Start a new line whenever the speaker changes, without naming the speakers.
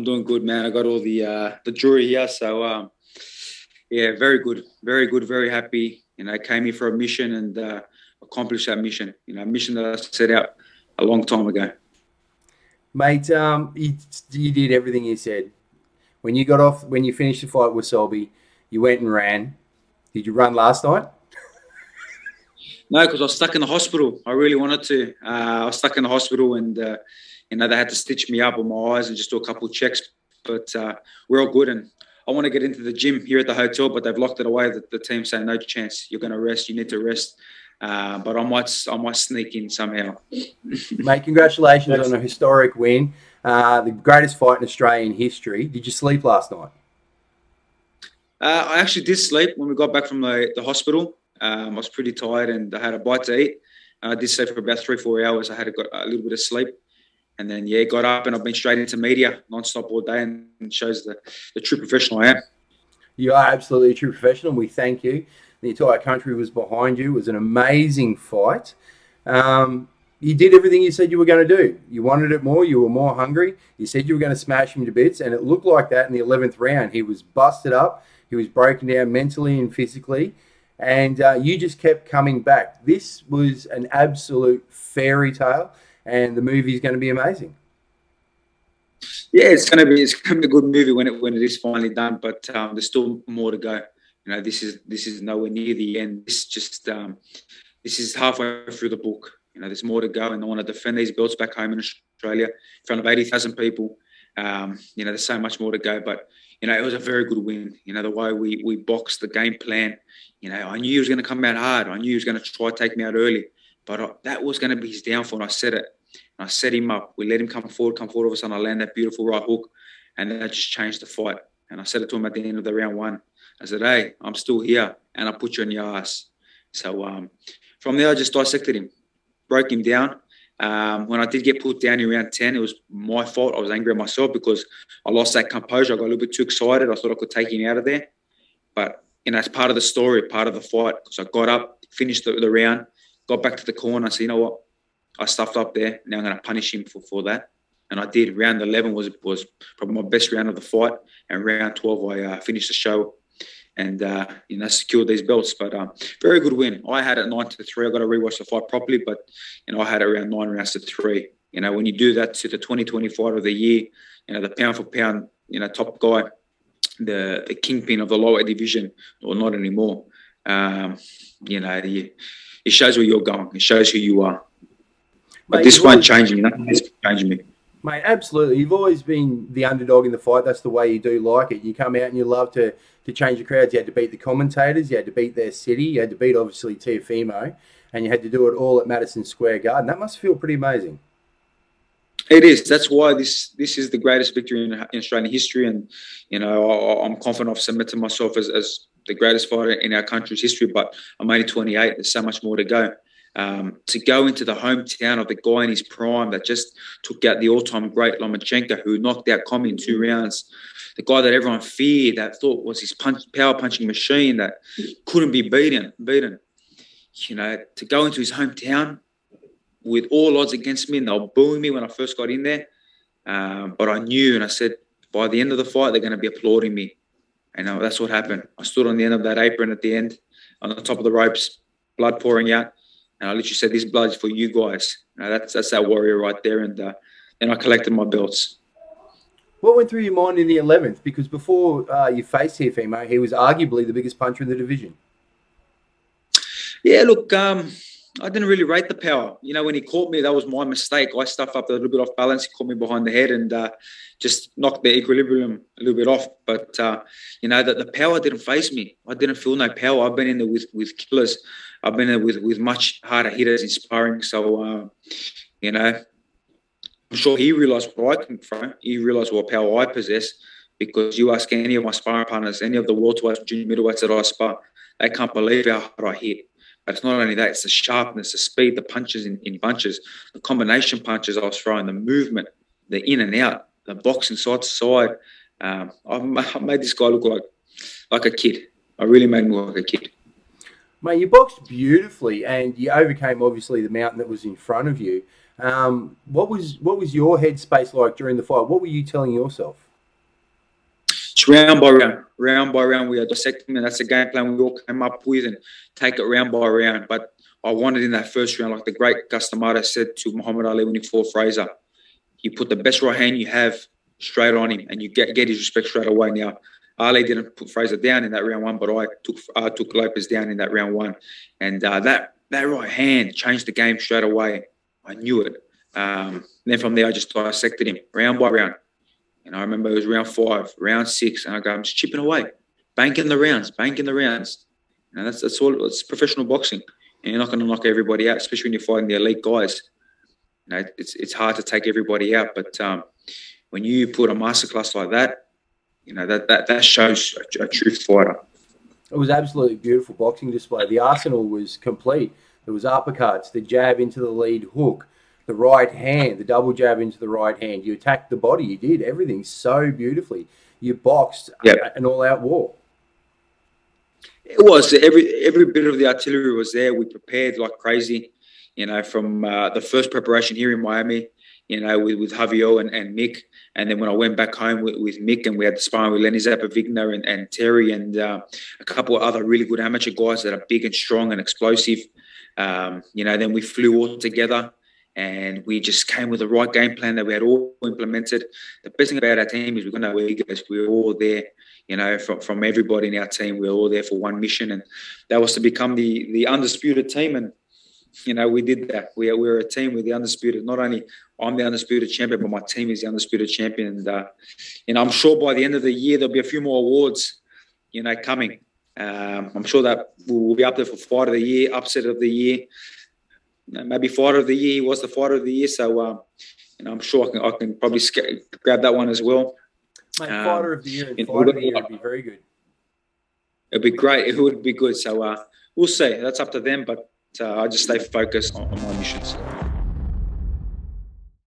I'm doing good, man. I got all the jury here, so yeah, very good, very happy. I came here for a mission and accomplished that mission. A mission that I set out a long time ago.
Mate, you did everything you said. When you got off, when you finished the fight with Selby, you went and ran. Did you run last night?
No, because I was stuck in the hospital. I really wanted to. I was stuck in the hospital, and they had to stitch me up on my eyes and just do a couple of checks. But we're all good, and I want to get into the gym here at the hotel, but they've locked it away. The team saying no chance. You're going to rest. You need to rest. But I might sneak in somehow.
Mate, congratulations on a historic win. The greatest fight in Australian history. Did you sleep last night?
I actually did sleep when we got back from the hospital. I was pretty tired and I had a bite to eat. I did sleep for about 3-4 hours. I had got a little bit of sleep. And then, got up and I've been straight into media non-stop all day, and it shows the true professional I am.
You are absolutely a true professional. We thank you. The entire country was behind you. It was an amazing fight. You did everything you said you were going to do. You wanted it more. You were more hungry. You said you were going to smash him to bits, and it looked like that in the 11th round. He was busted up. He was broken down mentally and physically, and you just kept coming back. This was an absolute fairy tale, and the movie is going to be amazing.
Yeah, it's gonna be a good movie when it is finally done. But there's still more to go. This is nowhere near the end. This is halfway through the book. There's more to go, and I want to defend these belts back home in Australia in front of 80,000 people. There's so much more to go, but it was a very good win. The way we boxed, the game plan. I knew he was going to come out hard. I knew he was going to try to take me out early, but that was going to be his downfall. And I said it. And I set him up. We let him come forward. All of a sudden, I land that beautiful right hook, and that just changed the fight. And I said it to him at the end of the round one. I said, "Hey, I'm still here, and I put you on your ass." So from there, I just dissected him, broke him down. When I did get put down in round 10, it was my fault. I was angry at myself because I lost that composure. I got a little bit too excited. I thought I could take him out of there. But, it's part of the story, part of the fight. Because I got up, finished the round, got back to the corner. I said, you know what? I stuffed up there. Now I'm going to punish him for that. And I did. Round 11 was probably my best round of the fight. And round 12, I finished the show and, secured these belts. But very good win. I had it 9-3. I got to rewatch the fight properly. But, I had it around 9 rounds to 3. When you do that to the 2020 fight of the year, the pound for pound, top guy, the kingpin of the lower division, or not anymore, it shows where you're going. It shows who you are. But
Mate,
this won't change me. Nothing is changing me.
Mate, absolutely. You've always been the underdog in the fight. That's the way you do like it. You come out and you love to change the crowds. You had to beat the commentators. You had to beat their city. You had to beat, obviously, Teofimo. And you had to do it all at Madison Square Garden. That must feel pretty amazing.
It is. That's why this is the greatest victory in Australian history. And, I'm confident I've submitted myself as the greatest fighter in our country's history. But I'm only 28. There's so much more to go. To go into the hometown of the guy in his prime that just took out the all-time great Lomachenko, who knocked out Commey in 2 rounds, the guy that everyone feared, that thought was his power punching machine that couldn't be beaten. To go into his hometown with all odds against me, and they were booing me when I first got in there. But I knew, and I said, by the end of the fight, they're going to be applauding me. And that's what happened. I stood on the end of that apron at the end, on the top of the ropes, blood pouring out. And I literally said, this blood is for you guys. That's that warrior right there. And then I collected my belts.
What went through your mind in the 11th? Because before you faced Teofimo, he was arguably the biggest puncher in the division.
Yeah, look, I didn't really rate the power. When he caught me, that was my mistake. I stuffed up a little bit off balance. He caught me behind the head and just knocked the equilibrium a little bit off. But, the power didn't faze me. I didn't feel no power. I've been in there with killers. I've been there with much harder hitters in sparring. So, I'm sure he realised what I come from. He realised what power I possess, because you ask any of my sparring partners, any of the welterweights, junior middleweights that I spar, they can't believe how hard I hit. But it's not only that, it's the sharpness, the speed, the punches in bunches, the combination punches I was throwing, the movement, the in and out, the boxing side to side. I've made this guy look like a kid. I really made him look like a kid.
Mate, you boxed beautifully, and you overcame, obviously, the mountain that was in front of you. What was your headspace like during the fight? What were you telling yourself?
It's round by round. We are dissecting, and that's the game plan we all came up with, and take it round by round. But I wanted in that first round, like the great Gus D'Amato said to Muhammad Ali when he fought Fraser, you put the best right hand you have straight on him, and you get his respect straight away. Now, Ali didn't put Fraser down in that round one, but I took Lopez down in that round one, and that right hand changed the game straight away. I knew it. Then from there, I just dissected him round by round. And I remember it was round 5, round 6, and I go, I'm just chipping away, banking the rounds. And that's all. It's professional boxing, and you're not going to knock everybody out, especially when you're fighting the elite guys. You know, it's hard to take everybody out, but when you put a masterclass like that, you know that shows a true fighter.
It was absolutely beautiful boxing display. The arsenal was complete. There was uppercuts, the jab into the lead hook, the right hand, the double jab into the right hand. You attacked the body. You did everything so beautifully. You boxed an all-out war.
It was every bit of the artillery was there. We prepared like crazy. You know, from the first preparation here in Miami, you know, with Javier and Mick. And then when I went back home with Mick, and we had the sparring with Lenny Zappa-Vigna and Terry and a couple of other really good amateur guys that are big and strong and explosive. You know, then we flew all together and we just came with the right game plan that we had all implemented. The best thing about our team is we've got no egos. We were all there, you know, from everybody in our team. We were all there for one mission, and that was to become the undisputed team. And you know, we did that. We're a team with the undisputed. Not only I'm the undisputed champion, but my team is the undisputed champion. And you know, I'm sure by the end of the year there'll be a few more awards, you know, coming. I'm sure that we'll be up there for Fight of the Year, Upset of the Year, you know, maybe Fighter of the Year. He was the Fighter of the Year, so you know, I'm sure I can probably grab that one as well.
Mate, Fighter of the Year and Fighter of the Year would be very good.
It'd be great. It would be good. So we'll see. That's up to them, but I just stay focused on my missions.